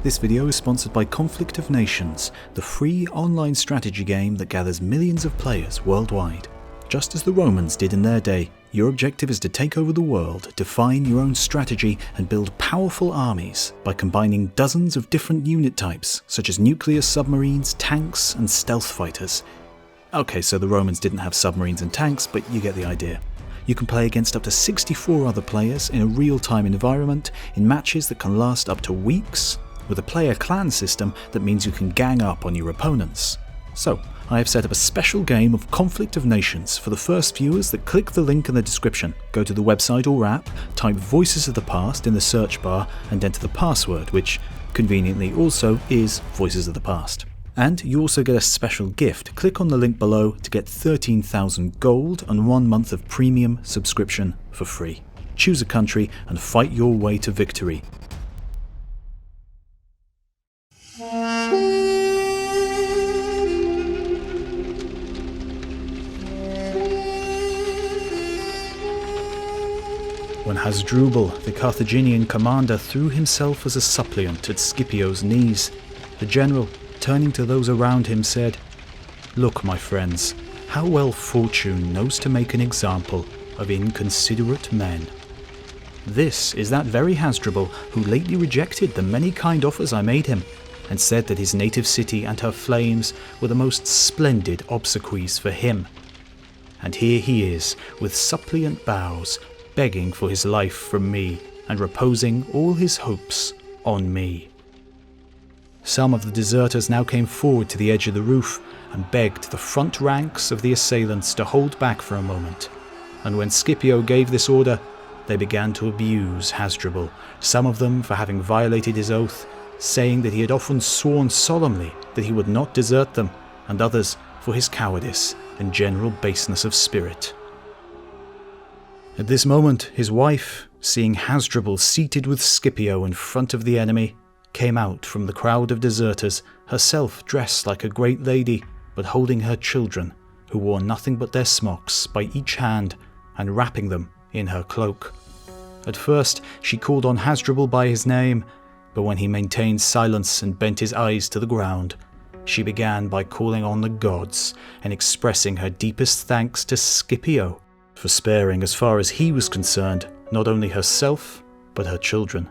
This video is sponsored by Conflict of Nations, the free online strategy game that gathers millions of players worldwide. Just as the Romans did in their day, your objective is to take over the world, define your own strategy, and build powerful armies by combining dozens of different unit types, such as nuclear submarines, tanks, and stealth fighters. Okay, so the Romans didn't have submarines and tanks, but you get the idea. You can play against up to 64 other players in a real-time environment in matches that can last up to weeks, with a player clan system that means you can gang up on your opponents. So, I have set up a special game of Conflict of Nations for the first viewers that click the link in the description, go to the website or app, type Voices of the Past in the search bar and enter the password, which conveniently also is Voices of the Past. And you also get a special gift. Click on the link below to get 13,000 gold and 1 month of premium subscription for free. Choose a country and fight your way to victory. When Hasdrubal, the Carthaginian commander, threw himself as a suppliant at Scipio's knees, the general, turning to those around him, said, "Look, my friends, how well fortune knows to make an example of inconsiderate men. This is that very Hasdrubal who lately rejected the many kind offers I made him, and said that his native city and her flames were the most splendid obsequies for him. And here he is, with suppliant bows, begging for his life from me, and reposing all his hopes on me." Some of the deserters now came forward to the edge of the roof and begged the front ranks of the assailants to hold back for a moment. And when Scipio gave this order, they began to abuse Hasdrubal, some of them for having violated his oath, saying that he had often sworn solemnly that he would not desert them, and others for his cowardice and general baseness of spirit. At this moment, his wife, seeing Hasdrubal seated with Scipio in front of the enemy, came out from the crowd of deserters, herself dressed like a great lady, but holding her children, who wore nothing but their smocks, by each hand, and wrapping them in her cloak. At first, she called on Hasdrubal by his name, but when he maintained silence and bent his eyes to the ground, she began by calling on the gods and expressing her deepest thanks to Scipio for sparing, as far as he was concerned, not only herself, but her children.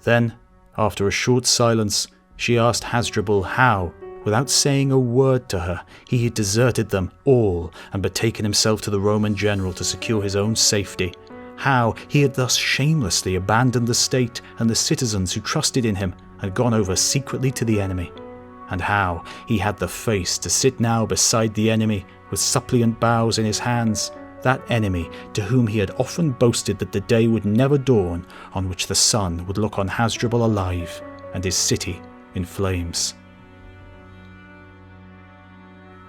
Then, after a short silence, she asked Hasdrubal how, without saying a word to her, he had deserted them all and betaken himself to the Roman general to secure his own safety, how he had thus shamelessly abandoned the state and the citizens who trusted in him and gone over secretly to the enemy, and how he had the face to sit now beside the enemy with suppliant bows in his hands, that enemy to whom he had often boasted that the day would never dawn on which the sun would look on Hasdrubal alive and his city in flames.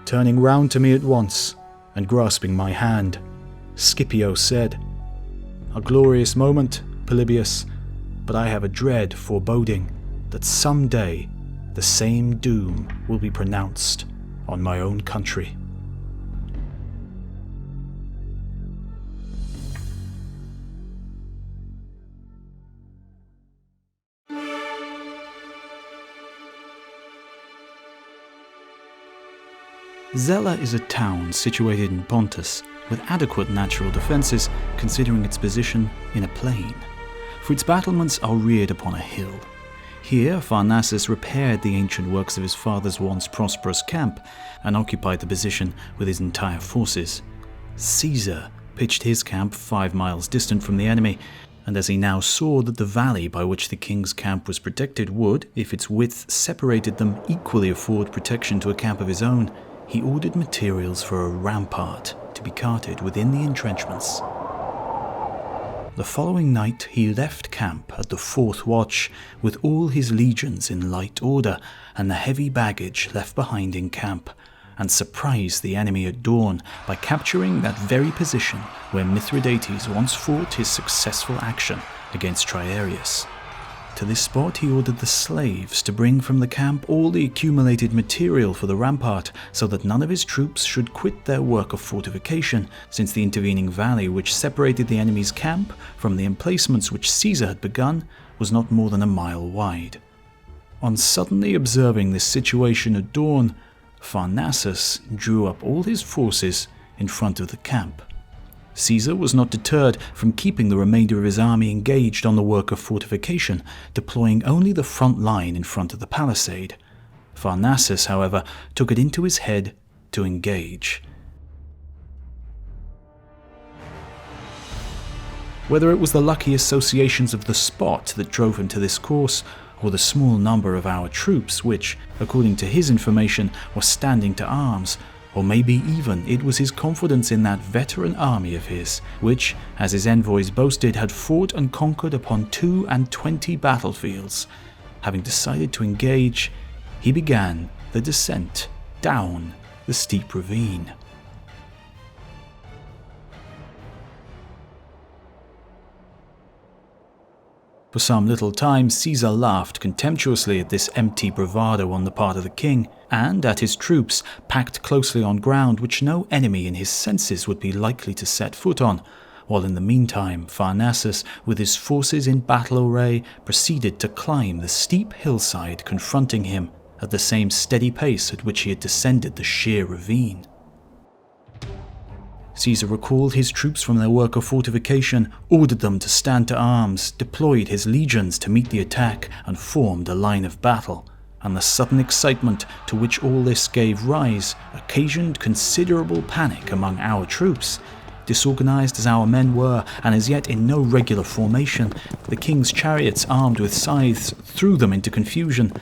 Turning round to me at once and grasping my hand, Scipio said, "A glorious moment, Polybius, but I have a dread foreboding that some day the same doom will be pronounced on my own country." Zela is a town situated in Pontus, with adequate natural defences considering its position in a plain, for its battlements are reared upon a hill. Here Pharnaces repaired the ancient works of his father's once prosperous camp and occupied the position with his entire forces. Caesar pitched his camp 5 miles distant from the enemy, and as he now saw that the valley by which the king's camp was protected would, if its width separated them, equally afford protection to a camp of his own, he ordered materials for a rampart to be carted within the entrenchments. The following night he left camp at the 4th watch with all his legions in light order and the heavy baggage left behind in camp, and surprised the enemy at dawn by capturing that very position where Mithridates once fought his successful action against Triarius. To this spot he ordered the slaves to bring from the camp all the accumulated material for the rampart, so that none of his troops should quit their work of fortification, since the intervening valley which separated the enemy's camp from the emplacements which Caesar had begun was not more than a mile wide. On suddenly observing this situation at dawn, Pharnaces drew up all his forces in front of the camp. Caesar was not deterred from keeping the remainder of his army engaged on the work of fortification, deploying only the front line in front of the palisade. Pharnaces, however, took it into his head to engage. Whether it was the lucky associations of the spot that drove him to this course, or the small number of our troops which, according to his information, were standing to arms, or maybe even it was his confidence in that veteran army of his, which, as his envoys boasted, had fought and conquered upon 22 battlefields. Having decided to engage, he began the descent down the steep ravine. For some little time, Caesar laughed contemptuously at this empty bravado on the part of the king, and at his troops packed closely on ground which no enemy in his senses would be likely to set foot on, while in the meantime Pharnaces, with his forces in battle array, proceeded to climb the steep hillside confronting him at the same steady pace at which he had descended the sheer ravine. Caesar recalled his troops from their work of fortification, ordered them to stand to arms, deployed his legions to meet the attack, and formed a line of battle. And the sudden excitement to which all this gave rise occasioned considerable panic among our troops. Disorganized as our men were, and as yet in no regular formation, the king's chariots armed with scythes threw them into confusion.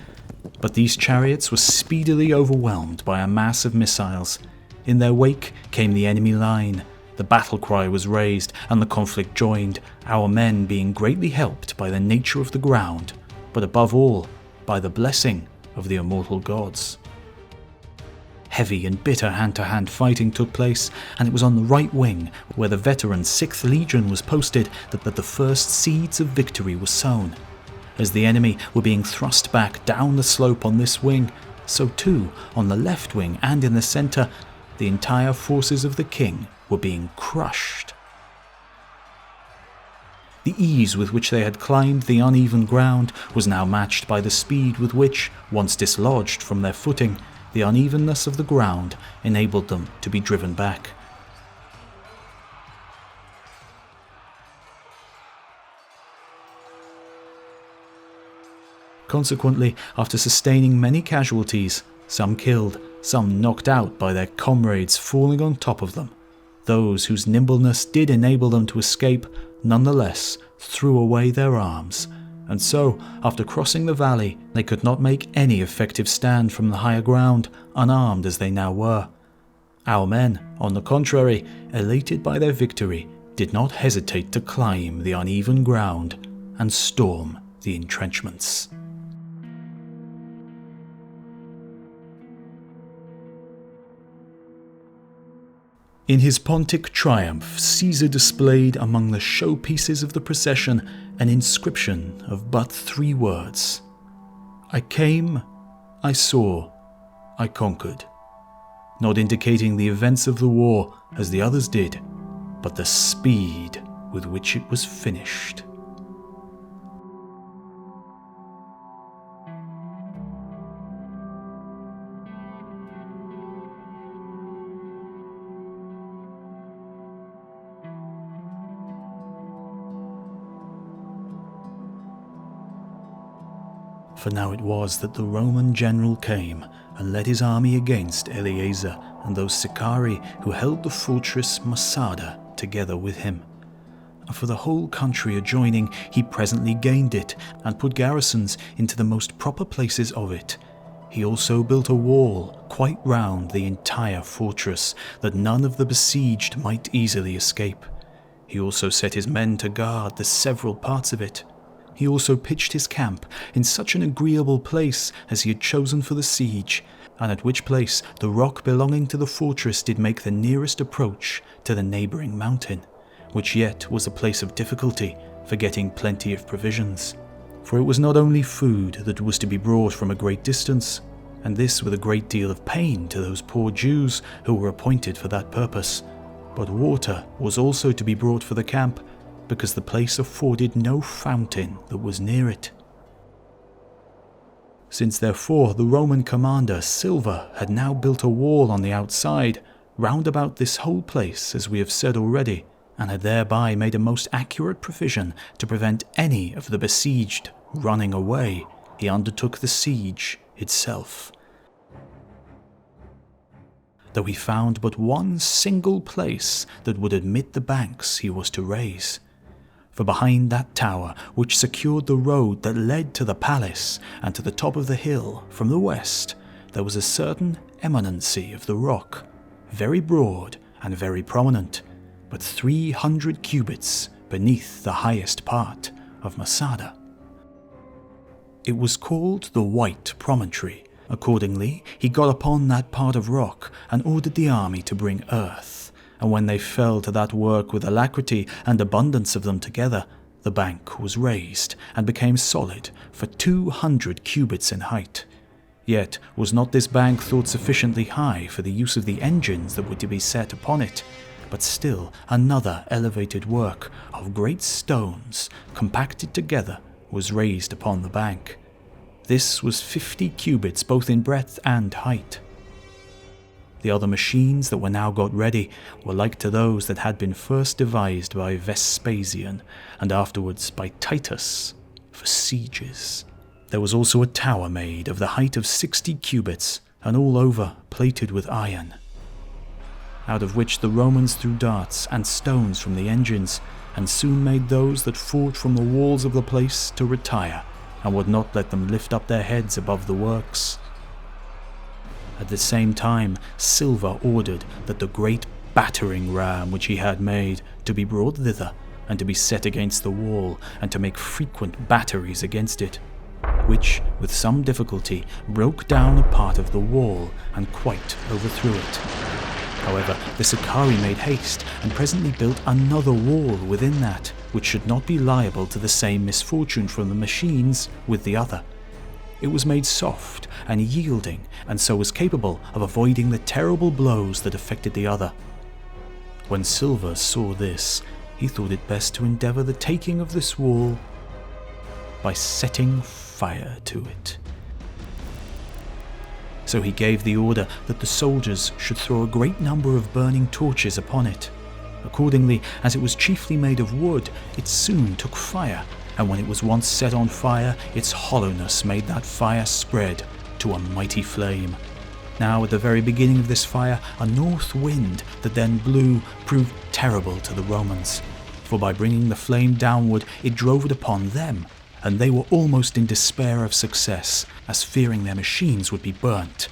But these chariots were speedily overwhelmed by a mass of missiles. In their wake came the enemy line. The battle cry was raised, and the conflict joined, our men being greatly helped by the nature of the ground, but above all, by the blessing of the immortal gods. Heavy and bitter hand-to-hand fighting took place, and it was on the right wing, where the veteran 6th Legion was posted, that the first seeds of victory were sown. As the enemy were being thrust back down the slope on this wing, so too on the left wing and in the centre, the entire forces of the king were being crushed. The ease with which they had climbed the uneven ground was now matched by the speed with which, once dislodged from their footing, the unevenness of the ground enabled them to be driven back. Consequently, after sustaining many casualties, some killed, some knocked out by their comrades falling on top of them, those whose nimbleness did enable them to escape nonetheless threw away their arms, and so, after crossing the valley, they could not make any effective stand from the higher ground, unarmed as they now were. Our men, on the contrary, elated by their victory, did not hesitate to climb the uneven ground and storm the entrenchments. In his Pontic triumph, Caesar displayed among the showpieces of the procession an inscription of but 3 words. I came, I saw, I conquered, not indicating the events of the war as the others did, but the speed with which it was finished. For now it was that the Roman general came and led his army against Eleazar and those Sicari who held the fortress Masada together with him. And for the whole country adjoining he presently gained it and put garrisons into the most proper places of it. He also built a wall quite round the entire fortress, that none of the besieged might easily escape. He also set his men to guard the several parts of it. He also pitched his camp in such an agreeable place as he had chosen for the siege, and at which place the rock belonging to the fortress did make the nearest approach to the neighbouring mountain, which yet was a place of difficulty for getting plenty of provisions. For it was not only food that was to be brought from a great distance, and this with a great deal of pain to those poor Jews who were appointed for that purpose, but water was also to be brought for the camp, because the place afforded no fountain that was near it. Since therefore the Roman commander Silva had now built a wall on the outside, round about this whole place, as we have said already, and had thereby made a most accurate provision to prevent any of the besieged running away, he undertook the siege itself. Though he found but one single place that would admit the banks he was to raise. For behind that tower, which secured the road that led to the palace and to the top of the hill from the west, there was a certain eminency of the rock, very broad and very prominent, but 300 cubits beneath the highest part of Masada. It was called the White Promontory. Accordingly, he got upon that part of rock and ordered the army to bring earth, and when they fell to that work with alacrity and abundance of them together, the bank was raised and became solid for 200 cubits in height. Yet was not this bank thought sufficiently high for the use of the engines that were to be set upon it, but still another elevated work of great stones compacted together was raised upon the bank. This was 50 cubits both in breadth and height. The other machines that were now got ready were like to those that had been first devised by Vespasian and afterwards by Titus for sieges. There was also a tower made of the height of 60 cubits and all over plated with iron, out of which the Romans threw darts and stones from the engines, and soon made those that fought from the walls of the place to retire, and would not let them lift up their heads above the works. At the same time, Silva ordered that the great battering ram which he had made to be brought thither, and to be set against the wall, and to make frequent batteries against it, which, with some difficulty, broke down a part of the wall, and quite overthrew it. However, the Sicarii made haste, and presently built another wall within that, which should not be liable to the same misfortune from the machines with the other. It was made soft and yielding, and so was capable of avoiding the terrible blows that affected the other. When Silva saw this, he thought it best to endeavour the taking of this wall by setting fire to it. So he gave the order that the soldiers should throw a great number of burning torches upon it. Accordingly, as it was chiefly made of wood, it soon took fire, and when it was once set on fire, its hollowness made that fire spread to a mighty flame. Now, at the very beginning of this fire, a north wind that then blew proved terrible to the Romans, for by bringing the flame downward, it drove it upon them, and they were almost in despair of success, as fearing their machines would be burnt.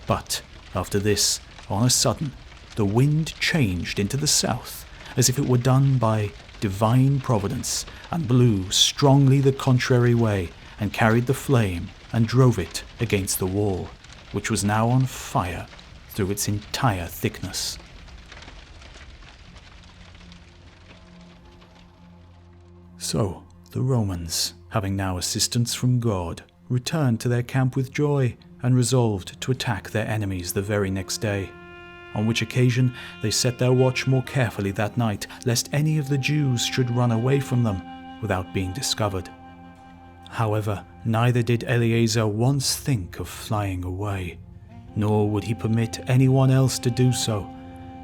But after this, on a sudden, the wind changed into the south, as if it were done by divine providence, and blew strongly the contrary way, and carried the flame, and drove it against the wall, which was now on fire through its entire thickness. So the Romans, having now assistance from God, returned to their camp with joy, and resolved to attack their enemies the very next day, on which occasion they set their watch more carefully that night, lest any of the Jews should run away from them without being discovered. However, neither did Eleazar once think of flying away, nor would he permit anyone else to do so,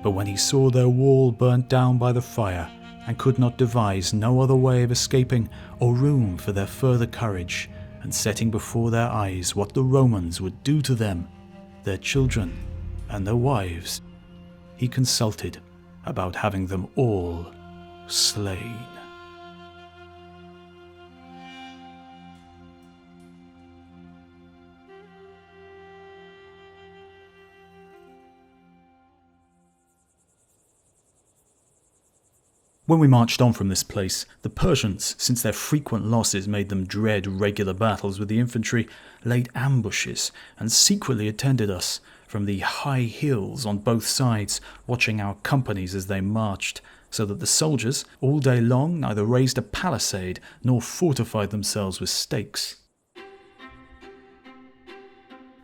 but when he saw their wall burnt down by the fire, and could not devise no other way of escaping or room for their further courage, and setting before their eyes what the Romans would do to them, their children, and their wives, he consulted about having them all slain. When we marched on from this place, the Persians, since their frequent losses made them dread regular battles with the infantry, laid ambushes and secretly attended us from the high hills on both sides, watching our companies as they marched, so that the soldiers all day long neither raised a palisade nor fortified themselves with stakes.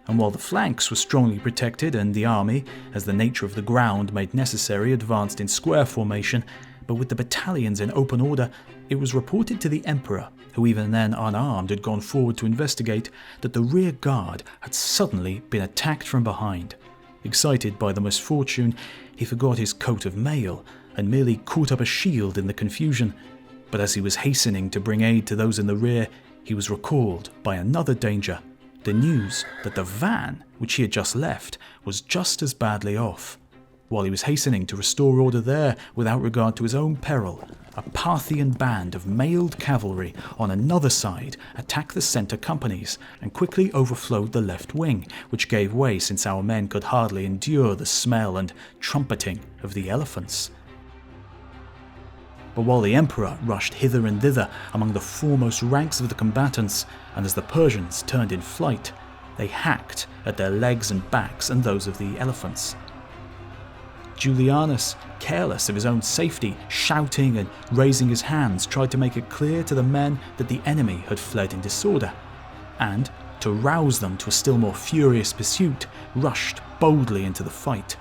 And while the flanks were strongly protected and the army, as the nature of the ground made necessary, advanced in square formation, but with the battalions in open order, it was reported to the emperor who even then unarmed had gone forward to investigate, that the rear guard had suddenly been attacked from behind. Excited by the misfortune, he forgot his coat of mail and merely caught up a shield in the confusion. But as he was hastening to bring aid to those in the rear, he was recalled by another danger, the news that the van which he had just left was just as badly off. While he was hastening to restore order there without regard to his own peril, a Parthian band of mailed cavalry on another side attacked the centre companies and quickly overflowed the left wing, which gave way since our men could hardly endure the smell and trumpeting of the elephants. But while the emperor rushed hither and thither among the foremost ranks of the combatants, and as the Persians turned in flight, they hacked at their legs and backs and those of the elephants. Julianus, careless of his own safety, shouting and raising his hands, tried to make it clear to the men that the enemy had fled in disorder, and, to rouse them to a still more furious pursuit, rushed boldly into the fight.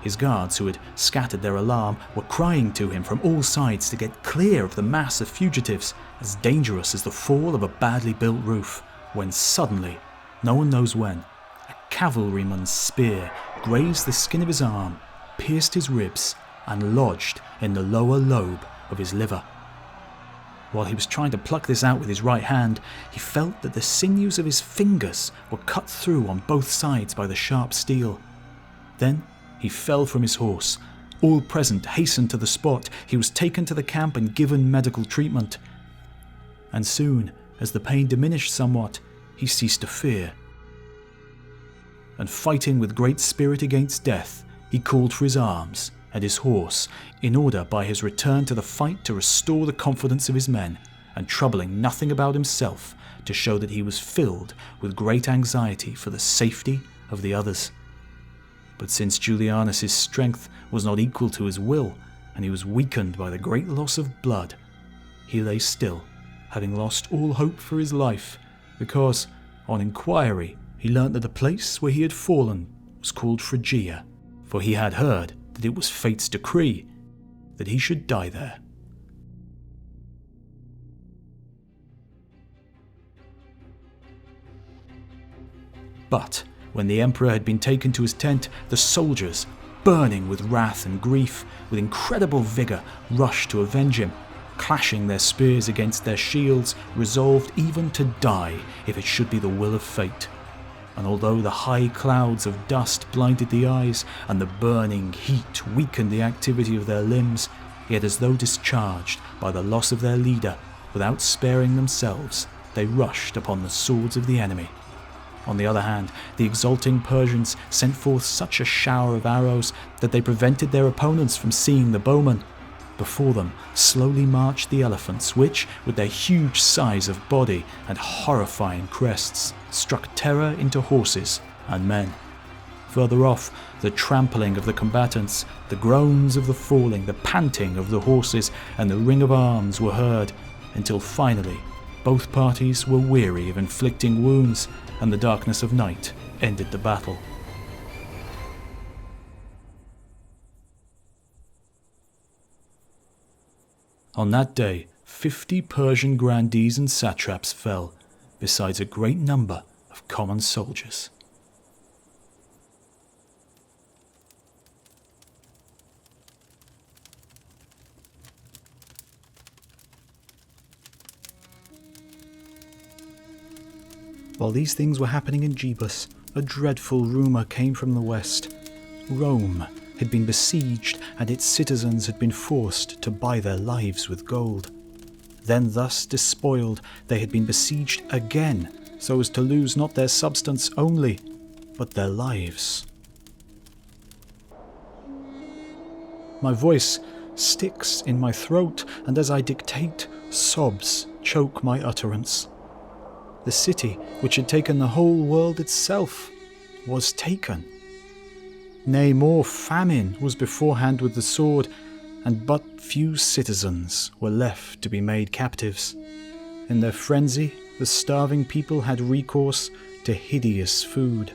His guards, who had scattered their alarm, were crying to him from all sides to get clear of the mass of fugitives, as dangerous as the fall of a badly built roof, when suddenly, no one knows when, a cavalryman's spear grazed the skin of his arm, pierced his ribs, and lodged in the lower lobe of his liver. While he was trying to pluck this out with his right hand, he felt that the sinews of his fingers were cut through on both sides by the sharp steel. Then he fell from his horse. All present hastened to the spot. He was taken to the camp and given medical treatment. And soon, as the pain diminished somewhat, he ceased to fear. And fighting with great spirit against death, he called for his arms and his horse, in order by his return to the fight to restore the confidence of his men, and troubling nothing about himself, to show that he was filled with great anxiety for the safety of the others. But since Julianus's strength was not equal to his will, and he was weakened by the great loss of blood, he lay still, having lost all hope for his life, because, on inquiry, he learnt that the place where he had fallen was called Phrygia, for he had heard that it was fate's decree that he should die there. But when the emperor had been taken to his tent, the soldiers, burning with wrath and grief, with incredible vigour rushed to avenge him, clashing their spears against their shields, resolved even to die if it should be the will of fate. And although the high clouds of dust blinded the eyes, and the burning heat weakened the activity of their limbs, yet as though discharged by the loss of their leader, without sparing themselves, they rushed upon the swords of the enemy. On the other hand, the exulting Persians sent forth such a shower of arrows that they prevented their opponents from seeing the bowmen. Before them slowly marched the elephants, which, with their huge size of body and horrifying crests, struck terror into horses and men. Further off, the trampling of the combatants, the groans of the falling, the panting of the horses, and the ring of arms were heard, until finally both parties were weary of inflicting wounds, and the darkness of night ended the battle. On that day, 50 Persian grandees and satraps fell, besides a great number of common soldiers. While these things were happening in Jebus, a dreadful rumour came from the west. Rome had been besieged, and its citizens had been forced to buy their lives with gold. Then, thus despoiled, they had been besieged again, so as to lose not their substance only, but their lives. My voice sticks in my throat, and as I dictate, sobs choke my utterance. The city, which had taken the whole world itself, was taken. Nay, more, famine was beforehand with the sword, and but few citizens were left to be made captives. In their frenzy, the starving people had recourse to hideous food,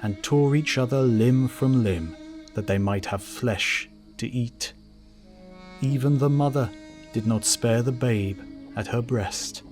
and tore each other limb from limb, that they might have flesh to eat. Even the mother did not spare the babe at her breast.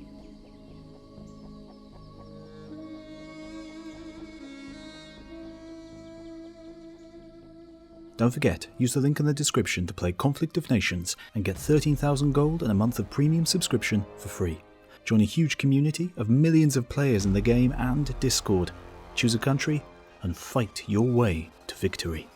Don't forget, use the link in the description to play Conflict of Nations and get 13,000 gold and a month of premium subscription for free. Join a huge community of millions of players in the game and Discord. Choose a country and fight your way to victory.